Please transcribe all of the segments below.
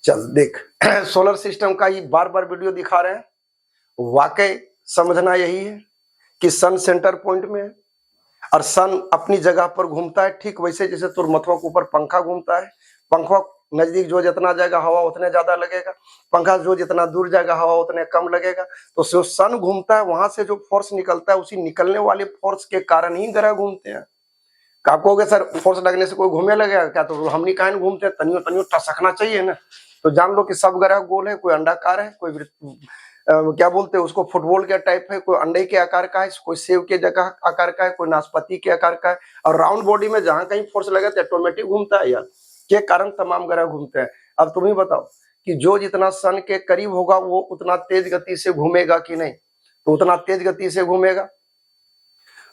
चल देख solar system का ये बार बार वीडियो दिखा रहे हैं। वाकई समझना यही है कि सन सेंटर पॉइंट में है और सन अपनी जगह पर घूमता है, ठीक वैसे जैसे तुरमथुआ के ऊपर पंखा घूमता है। पंखा नजदीक जो जितना जाएगा हवा उतने ज्यादा लगेगा, पंखा जो जितना दूर जाएगा हवा उतने कम लगेगा। तो जो सन घूमता है वहां से जो फोर्स निकलता है, उसी निकलने वाले फोर्स के कारण ही ग्रह घूमते हैं। आप कहोगे सर फोर्स लगने से कोई घूमने लगेगा क्या? तो हम नहीं कहें घूमते, तनियो तनियो टसकना चाहिए ना। तो जान लो कि सब ग्रह गोल है, कोई अंडाकार है, कोई क्या बोलते हैं उसको फुटबॉल के टाइप है, कोई अंडे के आकार का है, कोई सेव के जगह आकार का है, कोई नाशपाती के आकार का है। और राउंड बॉडी में जहां कहीं फोर्स लगे तो ऑटोमेटिक घूमता है यार, के कारण तमाम ग्रह घूमते हैं। अब तुम ही बताओ कि जो जितना सन के करीब होगा वो उतना तेज गति से घूमेगा कि नहीं? तो उतना तेज गति से घूमेगा।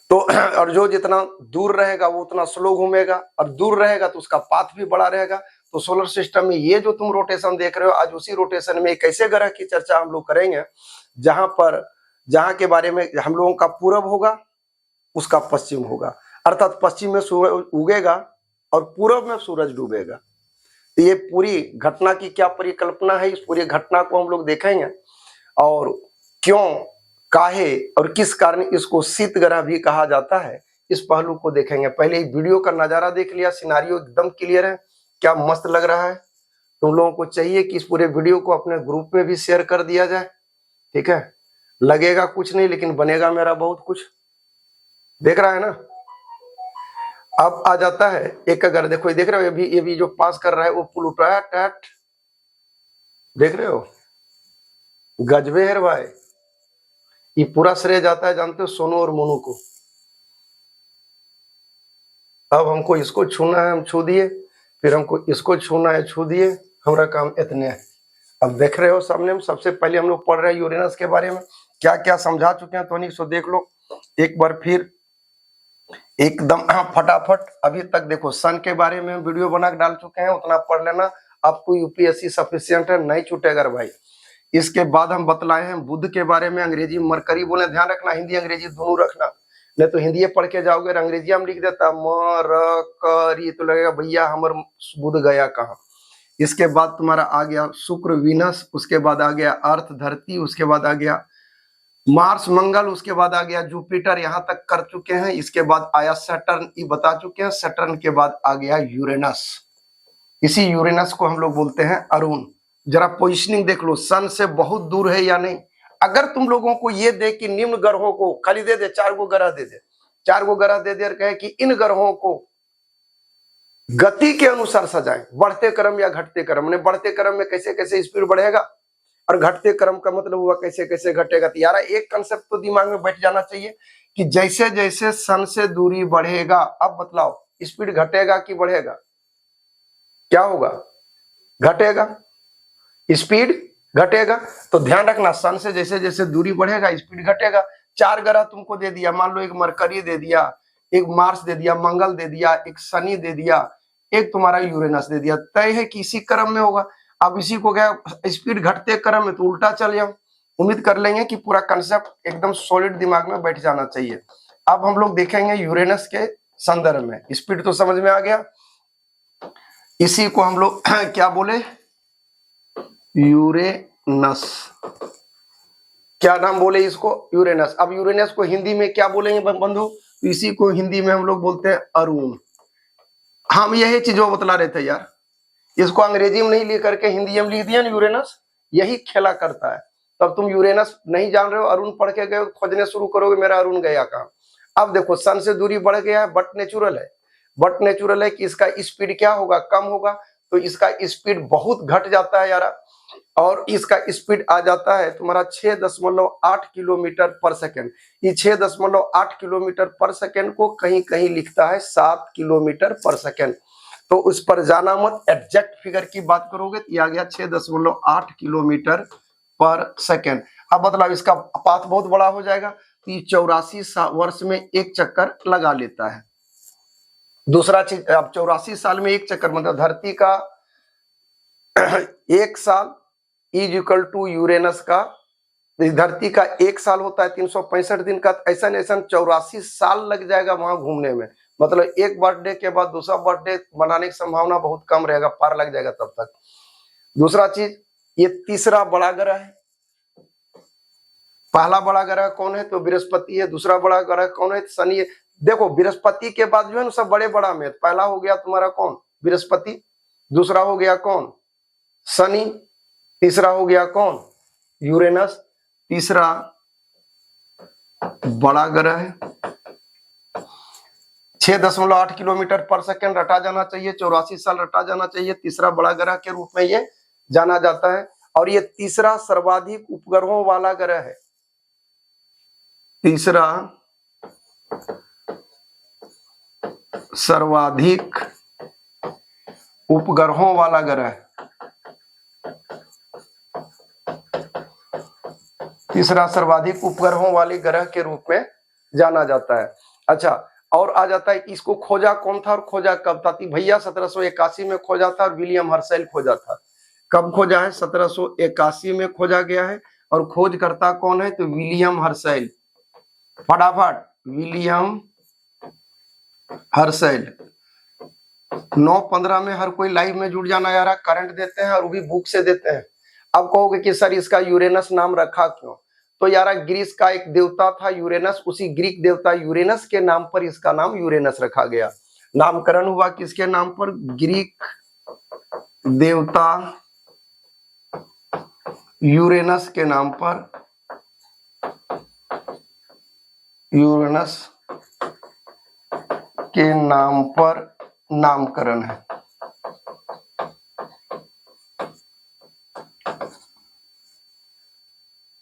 तो और जो जितना दूर रहेगा वो उतना स्लो घूमेगा, और दूर रहेगा तो उसका पाथ भी बड़ा रहेगा। तो सोलर सिस्टम में ये जो तुम रोटेशन देख रहे हो, आज उसी रोटेशन में एक ऐसे ग्रह की चर्चा हम लोग करेंगे जहां के बारे में हम लोगों का पूरब होगा, उसका पश्चिम होगा। अर्थात पश्चिम में सूरज उगेगा और पूरब में सूरज डूबेगा। तो ये पूरी घटना की क्या परिकल्पना है, इस पूरी घटना को हम लोग देखेंगे और क्यों, काहे और किस कारण इसको शीत ग्रह भी कहा जाता है, इस पहलू को देखेंगे। पहले वीडियो का नजारा देख लिया, सिनारियो एकदम क्लियर है, क्या मस्त लग रहा है। तुम लोगों को चाहिए कि इस पूरे वीडियो को अपने ग्रुप में भी शेयर कर दिया जाए, ठीक है। लगेगा कुछ नहीं लेकिन बनेगा मेरा बहुत कुछ, देख रहा है ना। अब आ जाता है एक अगर देखो, देख रहे हो ये भी जो पास कर रहा है वो पुल उठाया टैट, देख रहे हो, गजबे है भाई। ये पूरा श्रेय जाता है जानते हो सोनू और मोनू को। अब हमको इसको छूना है, हम छू दिए, फिर हमको इसको छूना है, छू दिए, हमारा काम इतने है। अब देख रहे हो सामने में, सबसे पहले हम लोग पढ़ रहे हैं यूरेनस के बारे में, क्या क्या समझा चुके हैं, तो नहीं सो देख लो एक बार फिर एकदम फटाफट। अभी तक देखो सन के बारे में वीडियो बना के डाल चुके हैं, उतना पढ़ लेना, आपको यूपीएससी सफिशियंट है, नहीं छूटेगा भाई। इसके बाद हम बतलाए हैं बुध के बारे में, अंग्रेजी मरकरी बोले, ध्यान रखना हिंदी अंग्रेजी दोनों रखना, नहीं तो हिंदी पढ़ के जाओगे अंग्रेजी हम लिख देता मरकरी तो लगेगा भैया हमर बुध गया कहाँ। इसके बाद तुम्हारा आ गया शुक्र वीनस, उसके बाद आ गया अर्थ धरती, उसके बाद आ गया मार्स मंगल, उसके बाद आ गया जुपिटर, यहां तक कर चुके हैं। इसके बाद आया सैटर्न, ये बता चुके हैं। सैटर्न के बाद आ गया यूरेनस, इसी यूरेनस को हम लोग बोलते हैं अरुण। जरा पोजिशनिंग देख लो, सन से बहुत दूर है या नहीं। अगर तुम लोगों को ये दे कि निम्न ग्रहों को खाली दे दे, 4 गो ग्रह दे दे, 4 गो ग्रह दे दे और कहे कि इन ग्रहों को गति के अनुसार सजाएं, बढ़ते क्रम या घटते क्रम, ने बढ़ते क्रम में कैसे कैसे स्पीड बढ़ेगा और घटते क्रम का मतलब हुआ कैसे कैसे घटेगा। तो यार एक कंसेप्ट तो दिमाग में बैठ जाना चाहिए कि जैसे जैसे सन से दूरी बढ़ेगा, अब बतलाओ स्पीड घटेगा कि बढ़ेगा? क्या होगा? घटेगा, स्पीड घटेगा। तो ध्यान रखना सन से जैसे जैसे दूरी बढ़ेगा स्पीड घटेगा। 4 ग्रह तुमको दे दिया, मान लो एक मरकरी दे दिया, एक मार्स दे दिया, मंगल दे दिया, एक शनि दे दिया, एक तुम्हारा यूरेनस दे दिया। तय है कि इसी क्रम में होगा। अब इसी को क्या स्पीड घटते क्रम में तो उल्टा चल जाओ। उम्मीद कर लेंगे कि पूरा कंसेप्ट एकदम सॉलिड दिमाग में बैठ जाना चाहिए। अब हम लोग देखेंगे यूरेनस के संदर्भ में, स्पीड तो समझ में आ गया। इसी को हम लोग क्या बोले, यूरेनस, क्या नाम बोले इसको? यूरेनस। अब यूरेनस को हिंदी में क्या बोलेंगे बंधु? इसी को हिंदी में हम लोग बोलते हैं अरुण। हम यही चीज बतला रहे थे यार, इसको अंग्रेजी में नहीं लिख करके हिंदी में लिख दिया ना यूरेनस, यही खेला करता है। तब तुम यूरेनस नहीं जान रहे हो, अरुण पढ़ के गए, खोजने शुरू करोगे मेरा अरुण गया कहाँ। अब देखो सन से दूरी बढ़ गया है, बट नेचुरल है, बट नेचुरल है कि इसका स्पीड क्या होगा, कम होगा। तो इसका स्पीड बहुत घट जाता है यार, और इसका स्पीड आ जाता है तुम्हारा 6.8 किलोमीटर पर सेकेंड। ये 6.8 किलोमीटर पर सेकेंड को कहीं कहीं लिखता है 7 किलोमीटर पर सेकेंड। तो उस पर जाना मत, एग्जैक्ट फिगर की बात करोगे तो आ गया 6.8 किलोमीटर पर सेकेंड। अब मतलब इसका पाथ बहुत बड़ा हो जाएगा, तो ये 84 वर्ष में एक चक्कर लगा लेता है। दूसरा चीज, अब 84 साल में एक चक्कर मतलब धरती का एक साल इज इक्वल टू यूरेनस का, धरती का एक साल होता है 365 दिन का, ऐसा ऐसा 84 साल लग जाएगा वहां घूमने में। मतलब एक बर्थडे के बाद दूसरा बर्थडे मनाने की संभावना बहुत कम रहेगा, पार लग जाएगा तब तक। दूसरा चीज, ये तीसरा बड़ा ग्रह है। पहला बड़ा ग्रह कौन है? तो बृहस्पति है। दूसरा बड़ा ग्रह कौन है? शनि है। देखो बृहस्पति के बाद जो है ना सब बड़े बड़ा में, पहला हो गया तुम्हारा कौन? बृहस्पति। दूसरा हो गया कौन? शनि। तीसरा हो गया कौन? यूरेनस। तीसरा बड़ा ग्रह है। 6.8 किलोमीटर पर सेकंड रटा जाना चाहिए, 84 साल रटा जाना चाहिए। तीसरा बड़ा ग्रह के रूप में ये जाना जाता है और ये तीसरा सर्वाधिक उपग्रहों वाला ग्रह है। तीसरा सर्वाधिक उपग्रहों वाला ग्रह, तीसरा सर्वाधिक उपग्रहों वाले ग्रह के रूप में जाना जाता है। अच्छा, और आ जाता है कि इसको खोजा कौन था और खोजा कब था? तो भैया 1781 में खोजा था और विलियम हर्शेल खोजा था। कब खोजा है? 1781 में खोजा गया है और खोजकर्ता कौन है? तो विलियम हर्शेल। फटाफट, विलियम हर्शेल। 9:15 में हर कोई लाइव में जुड़ जाना यार, करंट देते हैं और वो भी बुक से देते हैं। अब कहोगे कि सर इसका यूरेनस नाम रखा क्यों? तो यार ग्रीस का एक देवता था यूरेनस, उसी ग्रीक देवता यूरेनस के नाम पर इसका नाम यूरेनस रखा गया। नामकरण हुआ किसके नाम पर? ग्रीक देवता यूरेनस के नाम पर। यूरेनस के नाम पर नामकरण है।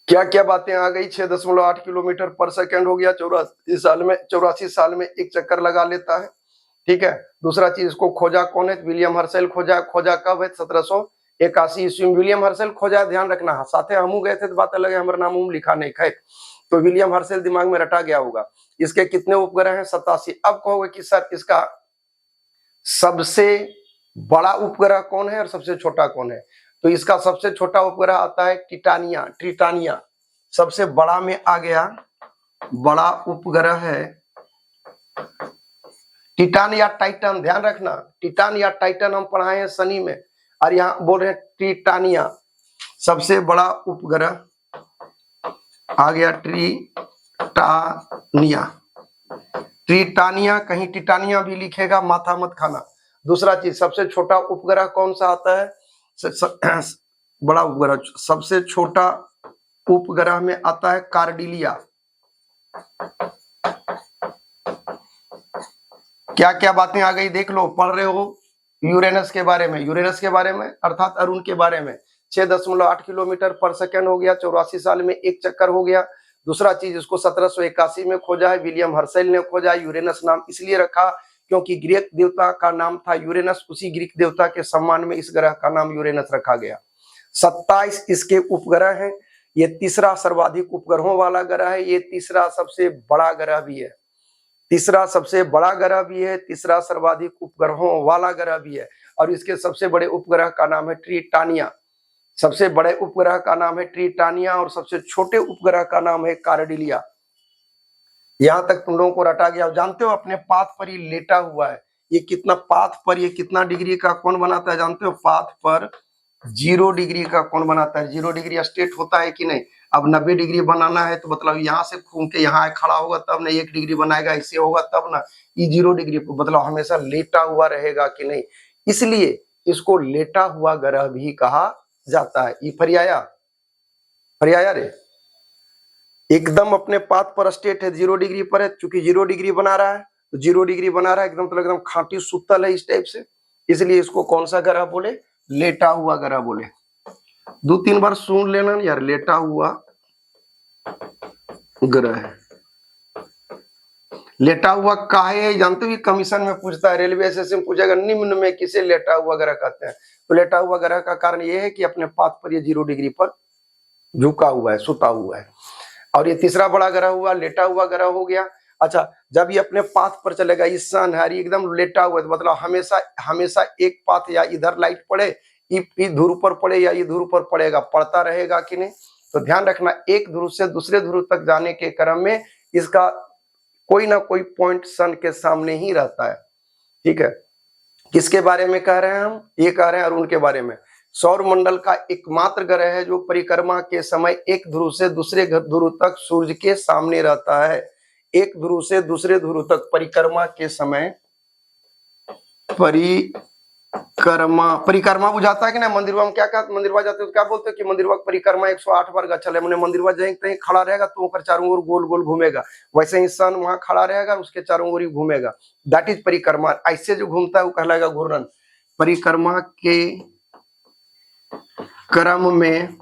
क्या क्या बातें आ गई? 6.8 किलोमीटर पर सेकंड हो गया, 84 साल में एक चक्कर लगा लेता है। ठीक है। दूसरा चीज, इसको खोजा कौन है? विलियम हर्शेल खोजा। खोजा कब है? 1781 ईस्वी में विलियम हर्शेल खोजा। ध्यान रखना, साथे हम गए थे तो बात अलग है, हमारा नाम लिखा नहीं। खैर, तो विलियम हर्शेल दिमाग में रटा गया होगा। इसके कितने उपग्रह हैं? 87। अब कहोगे कि सर इसका सबसे बड़ा उपग्रह कौन है और सबसे छोटा कौन है? तो इसका सबसे छोटा उपग्रह आता है टिटानिया। ट्रिटानिया सबसे बड़ा में आ गया। बड़ा उपग्रह है टिटान या टाइटन। ध्यान रखना, टिटान या टाइटन हम पढ़ाए हैं शनि में, और यहां बोल रहे हैं ट्रिटानिया। सबसे बड़ा उपग्रह आ गया ट्रिटानिया। ट्रिटानिया, कहीं टिटानिया भी लिखेगा, माथा मत खाना। दूसरा चीज, सबसे छोटा उपग्रह कौन सा आता है? बड़ा उपग्रह, सबसे छोटा उपग्रह में आता है कार्डिलिया। क्या क्या बातें आ गई देख लो, पढ़ रहे हो यूरेनस के बारे में। यूरेनस के बारे में अर्थात अरुण के बारे में। 6.8 किलोमीटर पर सेकंड हो गया, 84 साल में एक चक्कर हो गया। दूसरा चीज, इसको 1781 में खोजा है, विलियम हर्शेल ने खोजा। यूरेनस नाम इसलिए रखा क्योंकि ग्रीक देवता का नाम था यूरेनस, उसी ग्रीक देवता के सम्मान में इस ग्रह का नाम यूरेनस रखा गया। 27 इसके उपग्रह हैं। ये तीसरा सर्वाधिक उपग्रहों वाला ग्रह है। ये तीसरा सबसे बड़ा ग्रह भी है। तीसरा सबसे बड़ा ग्रह भी है, तीसरा सर्वाधिक उपग्रहों वाला ग्रह भी है। और इसके सबसे बड़े उपग्रह का नाम है ट्रिटानिया। सबसे बड़े उपग्रह का नाम है ट्रिटानिया और सबसे छोटे उपग्रह का नाम है कार्डिलिया। यहां तक तुम लोगों को रटा गया। जानते हो अपने पाथ पर ये लेटा हुआ है, ये कितना पाथ पर, ये कितना डिग्री का कोण बनाता है जानते हो? पाथ पर 0 डिग्री का कोण बनाता है। 0 डिग्री स्ट्रेट होता है कि नहीं? अब 90 डिग्री बनाना है तो मतलब यहाँ से घूम के यहाँ खड़ा होगा तब ना 1 डिग्री बनाएगा, इससे होगा तब ना। ये 0 डिग्री को मतलब हमेशा लेटा हुआ रहेगा कि नहीं, इसलिए इसको लेटा हुआ ग्रह भी कहा जाता है। ये फरियाया रे, एकदम अपने पाथ पर स्ट्रेट है, 0 डिग्री पर है। चूंकि 0 डिग्री बना रहा है तो 0 डिग्री बना रहा है एकदम, तो एकदम खाटी सुतल है इस टाइप से, इसलिए इसको कौन सा ग्रह बोले? लेटा हुआ ग्रह बोले। 2-3 बार सुन लेना यार, लेटा हुआ ग्रह है। लेटा हुआ काहे है जानते हो? कमीशन में पूछता है, रेलवे एसएससी में पूछेगा निम्न में किसे लेटा हुआ ग्रह कहते हैं। तो लेटा हुआ ग्रह का कारण यह है कि अपने पाथ पर ये 0 डिग्री पर झुका हुआ है, सुता हुआ है। और ये तीसरा बड़ा ग्रह हुआ, लेटा हुआ ग्रह हो गया। अच्छा, जब ये अपने पाथ पर चलेगा, इस सन है एकदम लेटा हुआ है, तो मतलब हमेशा एक पाथ, या इधर लाइट पड़े, ये ध्रुव पर पड़े या ये ध्रुव पर पड़ेगा, पड़ता रहेगा कि नहीं? तो ध्यान रखना, एक ध्रुव से दूसरे ध्रुव तक जाने के क्रम में इसका कोई ना कोई पॉइंट सन के सामने ही रहता है। ठीक है। किसके बारे में कह रहे हैं हम? ये कह रहे हैं अरुण के बारे में। सौर मंडल का एकमात्र ग्रह है जो परिक्रमा के समय एक ध्रुव से दूसरे ध्रुव तक सूर्य के सामने रहता है। एक ध्रुव से दूसरे ध्रुव तक परिक्रमा के समय, परिक्रमा बुझाता है कि ना। मंदिरवा में क्या कहते, मंदिरवा जाते हो तो क्या बोलते हैं कि मंदिरवा परिक्रमा 108 बार गच्छल है। मैंने मंदिरवा जाए कहीं खड़ा रहेगा तो ऊपर चारों ओर गोल गोल घूमेगा, वैसे ही सन वहां खड़ा रहेगा उसके चारों ओर ही घूमेगा। दैट इज परिक्रमा। ऐसे जो घूमता है वो कहलाएगा घूर्णन। परिक्रमा के क्रम में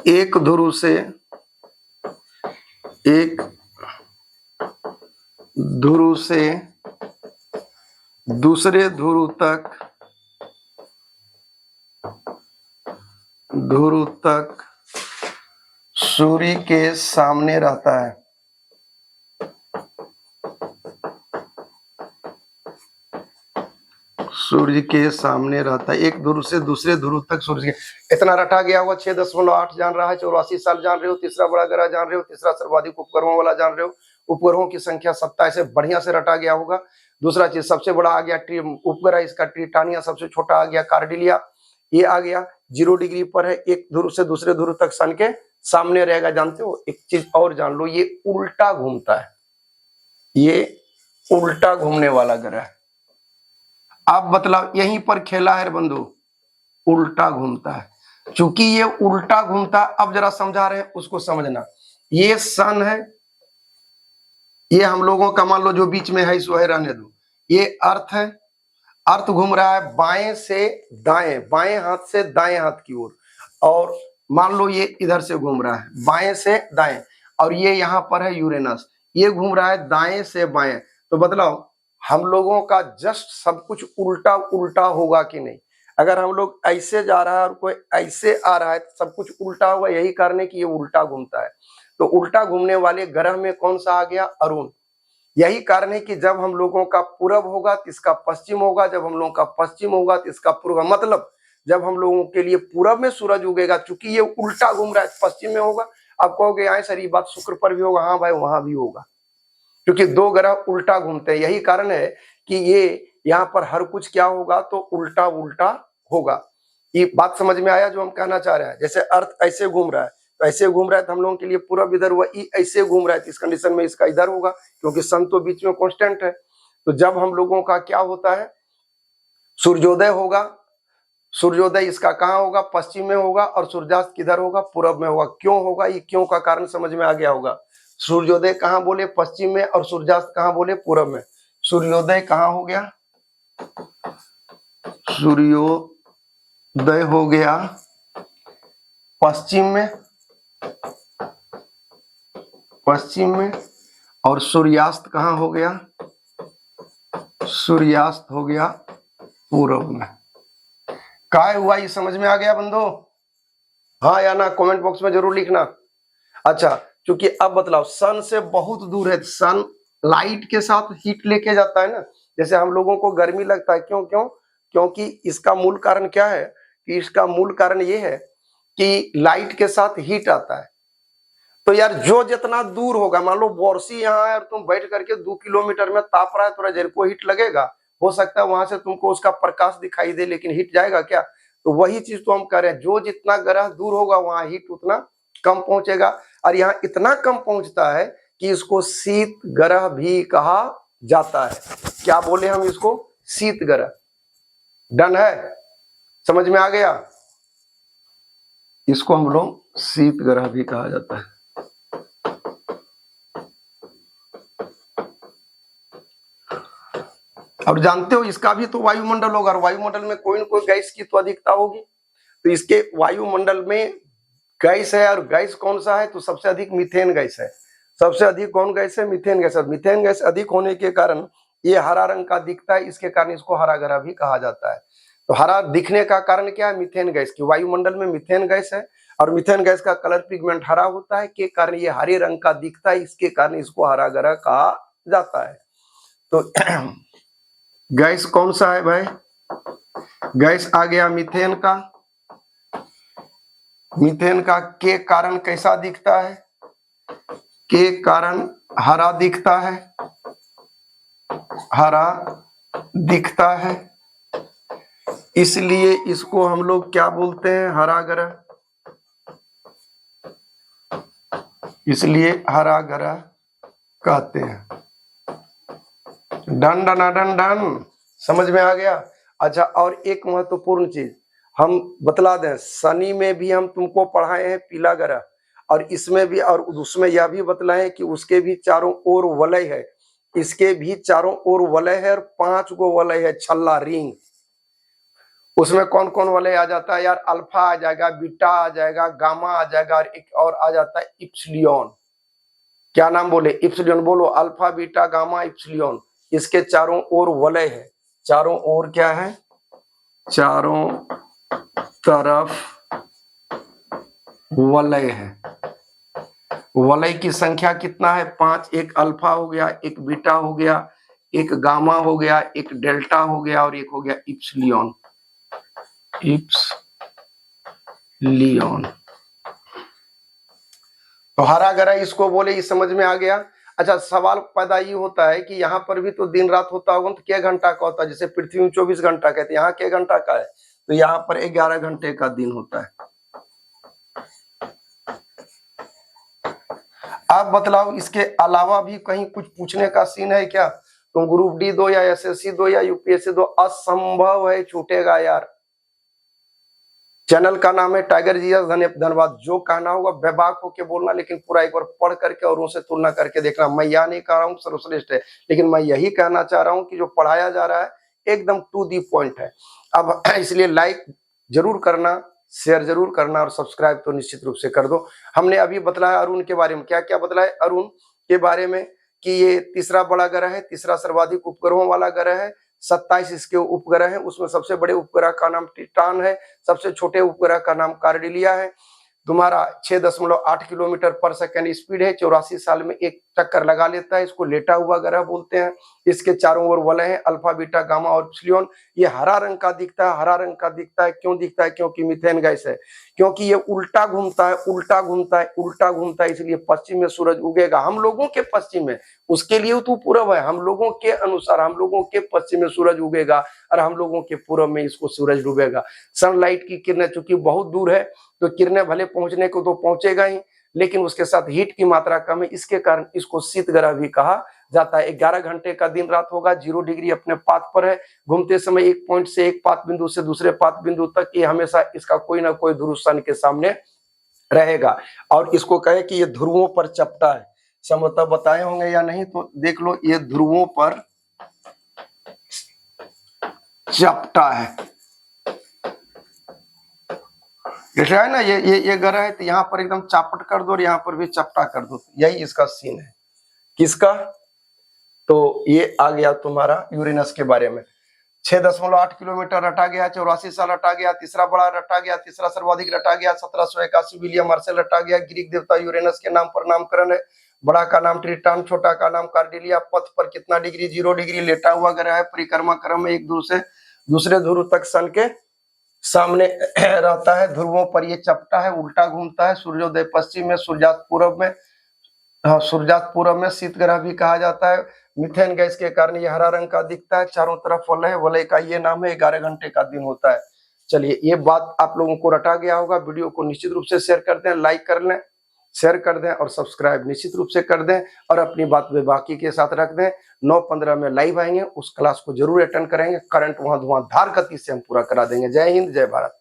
एक ध्रुव से दूसरे ध्रुव तक सूर्य के सामने रहता है। सूर्य के सामने रहता है, एक ध्रुव से दूसरे ध्रुव तक सूर्य के। इतना रटा गया हुआ 6.8 जान रहा है, 84 साल जान रहे हो, तीसरा बड़ा ग्रह जान रहे हो, तीसरा सर्वाधिक उपग्रहों वाला जान रहे हो, उपग्रहों की संख्या 27 से बढ़िया से रटा गया होगा। दूसरा चीज सबसे बड़ा आ गया उपग्रह इसका ट्रिटानिया, सबसे छोटा आ गया कार्डिलिया, ये आ गया 0 डिग्री पर है, एक ध्रुव से दूसरे ध्रुव तक सन के सामने रहेगा। जानते हो एक चीज और जान लो, ये उल्टा घूमता है, ये उल्टा घूमने वाला ग्रह। आप बतलाओ, यहीं पर खेला है बंधु, उल्टा घूमता है। चूंकि ये उल्टा घूमता, अब जरा समझा रहे हैं उसको समझना। ये सन है, ये हम लोगों का मान लो जो बीच में है सो है, रहने दो। ये अर्थ है, अर्थ घूम रहा है बाएं से दाएं, बाएं हाथ से दाएं हाथ की ओर, और मान लो ये इधर से घूम रहा है बाएं से दाएं, और ये यहाँ पर है यूरेनस, ये घूम रहा है दाएं से बाएं। तो बतलाओ हम लोगों का जस्ट सब कुछ उल्टा उल्टा होगा कि नहीं। अगर हम लोग ऐसे जा रहा है और कोई ऐसे आ रहा है तो सब कुछ उल्टा होगा। यही कारण है कि ये उल्टा घूमता है। तो उल्टा घूमने वाले ग्रह में कौन सा आ गया, अरुण। यही कारण है कि जब हम लोगों का पूरब होगा तो इसका पश्चिम होगा, जब हम लोगों का पश्चिम होगा तो इसका पूर्व। मतलब जब हम लोगों के लिए पूरब में सूरज उगेगा, चूंकि ये उल्टा घूम रहा है पश्चिम में होगा। आप कहोगे यहाँ सर ये बात शुक्र पर भी होगा, हाँ भाई वहां भी होगा, क्योंकि दो ग्रह उल्टा घूमते हैं। यही कारण है कि ये यहाँ पर हर कुछ क्या होगा, तो उल्टा उल्टा होगा। ये बात समझ में आया जो हम कहना चाह रहे हैं। जैसे अर्थ ऐसे घूम रहा है तो ऐसे घूम रहा है, तो हम लोगों के लिए पूरब इधर हुआ, ऐसे घूम रहा है तो इस कंडीशन में इसका इधर होगा, क्योंकि सन तो बीच में कांस्टेंट है। तो जब हम लोगों का क्या होता है, सूर्योदय होगा, सूर्योदय इसका कहाँ होगा, पश्चिम में होगा, और सूर्यास्त किधर होगा, पूरब में होगा। क्यों होगा, ये क्यों का कारण समझ में आ गया होगा। सूर्योदय कहाँ बोले, पश्चिम में, और सूर्यास्त कहाँ बोले, पूरब में। सूर्योदय कहाँ हो गया, सूर्योदय हो गया पश्चिम में, और सूर्यास्त कहाँ हो गया, सूर्यास्त हो गया पूरब में। काय हुआ, ये समझ में आ गया बंधु, हाँ या ना, कमेंट बॉक्स में जरूर लिखना। अच्छा, क्योंकि अब बतलाओ सन से बहुत दूर है, सन लाइट के साथ हीट लेके जाता है ना। जैसे हम लोगों को गर्मी लगता है, क्यों क्यों, क्योंकि इसका मूल कारण क्या है, कि इसका मूल कारण ये है कि लाइट के साथ हीट आता है। तो यार जो जितना दूर होगा, मान लो बोरसी यहाँ है और तुम बैठ करके 2 किलोमीटर में ताप रहा है, थोड़ा देर को हीट लगेगा, हो सकता है वहां से तुमको उसका प्रकाश दिखाई दे, लेकिन हीट जाएगा क्या। तो वही चीज तो हम कह रहे हैं, जो जितना ग्रह दूर होगा वहां हीट उतना कम पहुंचेगा। और यहाँ इतना कम पहुंचता है कि इसको शीत ग्रह भी कहा जाता है। क्या बोले हम इसको, शीत ग्रह। डन है, समझ में आ गया। इसको हम लोग शीत ग्रह भी कहा जाता है। और जानते हो इसका भी तो वायुमंडल होगा, और वायुमंडल में कोई न कोई गैस की तो अधिकता होगी। तो इसके वायुमंडल में गैस है, और गैस कौन सा है, तो सबसे अधिक मीथेन गैस है। सबसे अधिक कौन गैस है, मीथेन गैस। और मीथेन गैस अधिक होने के कारण ये हरा रंग का दिखता है, इसके कारण इसको हरा ग्रह भी कहा जाता है। तो हरा दिखने का कारण क्या है, मीथेन गैस की। वायुमंडल में मीथेन गैस है, और मीथेन गैस का कलर पिगमेंट हरा होता है, के कारण ये हरे रंग का दिखता है, इसके कारण इसको हरा ग्रह कहा जाता है। तो गैस कौन सा है भाई, गैस आ गया मीथेन का। मीथेन का के कारण कैसा दिखता है, के कारण हरा दिखता है, हरा दिखता है। इसलिए इसको हम लोग क्या बोलते हैं, हरा ग्रह। इसलिए हरा ग्रह कहते हैं। डन डन डन डन, समझ में आ गया। अच्छा, और एक महत्वपूर्ण चीज हम बतला दें, शनि में भी हम तुमको पढ़ाए हैं पीला ग्रह, और इसमें भी, और उसमें यह भी बतलाए कि उसके भी चारों ओर वलय है, इसके भी चारों ओर वलय है, और 5 गो वलय है, छल्ला रिंग। उसमें कौन कौन वलय आ जाता है यार, अल्फा आ जाएगा, बीटा आ जाएगा, गामा आ जाएगा, और एक और आ जाता है इप्सिलॉन। क्या नाम बोले, इप्सिलॉन बोलो, अल्फा बीटा गामा इप्सिलॉन। इसके चारों ओर वलय है, चारों ओर क्या है, चारों तरफ वलय है। वलय की संख्या कितना है, 5। एक अल्फा हो गया, एक बीटा हो गया, एक गामा हो गया, एक डेल्टा हो गया, और एक हो गया इप्सिलॉन। इप्सिलॉन तो हरा ग्रह इसको बोले, ये समझ में आ गया। अच्छा, सवाल पैदा ये होता है कि यहाँ पर भी तो दिन रात होता होगा, तो क्या घंटा का होता है, जैसे पृथ्वी में 24 घंटा कहते हैं, यहाँ क्या घंटा का है, तो यहाँ पर 11 घंटे का दिन होता है। आप बतलाओ, इसके अलावा भी कहीं कुछ पूछने का सीन है क्या, तुम ग्रुप डी दो या एसएससी दो या यूपीएससी दो, असंभव है, छूटेगा यार। चैनल का नाम है टाइगर जी, धन्यवाद। जो कहना होगा बेबाक होके बोलना, लेकिन पूरा एक बार पढ़ करके और उनसे तुलना करके देखना। मैं यह नहीं कह रहा हूँ सर्वश्रेष्ठ है, लेकिन मैं यही कहना चाह रहा हूँ कि जो पढ़ाया जा रहा है एकदम टू दी पॉइंट है। अब इसलिए लाइक जरूर करना, शेयर जरूर करना, और सब्सक्राइब तो निश्चित रूप से कर दो। हमने अभी बतलाया अरुण के बारे में, क्या क्या बतलाया अरुण के बारे में, कि ये तीसरा बड़ा ग्रह है, तीसरा सर्वाधिक उपग्रहों वाला ग्रह है, 27 इसके उपग्रह हैं। उसमें सबसे बड़े उपग्रह का नाम टिटान है, सबसे छोटे उपग्रह का नाम कार्डिलिया है। तुम्हारा 6.8 किलोमीटर पर सेकंड स्पीड है, 84 साल में एक चक्कर लगा लेता है, इसको लेटा हुआ ग्रह बोलते हैं। इसके चारों ओर वलय हैं, अल्फा बीटा गामा और इप्सिलॉन। ये हरा रंग का दिखता है, हरा रंग का दिखता है, क्यों दिखता है, क्योंकि मीथेन गैस है, क्योंकि ये उल्टा घूमता है, उल्टा घूमता है, उल्टा घूमता है, इसलिए पश्चिम में सूरज उगेगा, हम लोगों के पश्चिम में, उसके लिए तो पूर्व है, हम लोगों के अनुसार हम लोगों के पश्चिम में सूरज उगेगा, और हम लोगों के पूर्व में इसको सूरज डूबेगा। सनलाइट की किरणें चूंकि बहुत दूर है, तो किरणें भले पहुंचने को तो पहुंचेगा ही, लेकिन उसके साथ हीट की मात्रा कम है, इसके कारण इसको शीत ग्रह भी कहा जाता है। 11 घंटे का दिन रात होगा, 0 डिग्री अपने पाथ पर है, घूमते समय एक पॉइंट से एक पाथ बिंदु से दूसरे पाथ बिंदु तक ये हमेशा इसका कोई ना कोई ध्रुव सन के सामने रहेगा। और इसको कहे कि ये ध्रुवों पर चपटा है, समझता बताए होंगे या नहीं, तो देख लो, ये ध्रुवों पर चपटा है, जैसे है ना, ये ग्रह है, तो यहाँ पर एकदम चापट कर दो और यहाँ पर भी चपटा कर दो, यही इसका सीन है। किसका, तो ये आ गया तुम्हारा यूरेनस के बारे में। 6.8 किलोमीटर रटा गया, 84 साल रटा गया, तीसरा बड़ा रटा गया, तीसरा सर्वाधिक रटा गया, 1781 विलियम मार्शल रटा गया। ग्रीक देवता यूरेनस के नाम पर नामकरण है। बड़ा का नाम ट्रिटान, छोटा का नाम कार्डिलिया। पथ पर कितना डिग्री, 0 डिग्री लेटा हुआ ग्रह है। परिक्रमा क्रम में एक दूसरे ध्रुव तक सन के सामने रहता है। ध्रुवों पर ये चपटा है, उल्टा घूमता है। सूर्योदय पश्चिम में, सूर्यास्त पूर्व में, सूर्यास्त पूर्व में। शीत ग्रह भी कहा जाता है। मीथेन गैस के कारण ये हरा रंग का दिखता है। चारों तरफ वलय, वलय का ये नाम है। 11 घंटे का दिन होता है। चलिए, ये बात आप लोगों को रटा गया होगा। वीडियो को निश्चित रूप से शेयर कर दें, लाइक कर लें, शेयर कर दें, और सब्सक्राइब निश्चित रूप से कर दें, और अपनी बात बेबाकी के साथ रख दें। 9:15 में लाइव आएंगे, उस क्लास को जरूर अटेंड करेंगे। करंट वहां धुआंधार गति से हम पूरा करा देंगे। जय हिंद, जय भारत।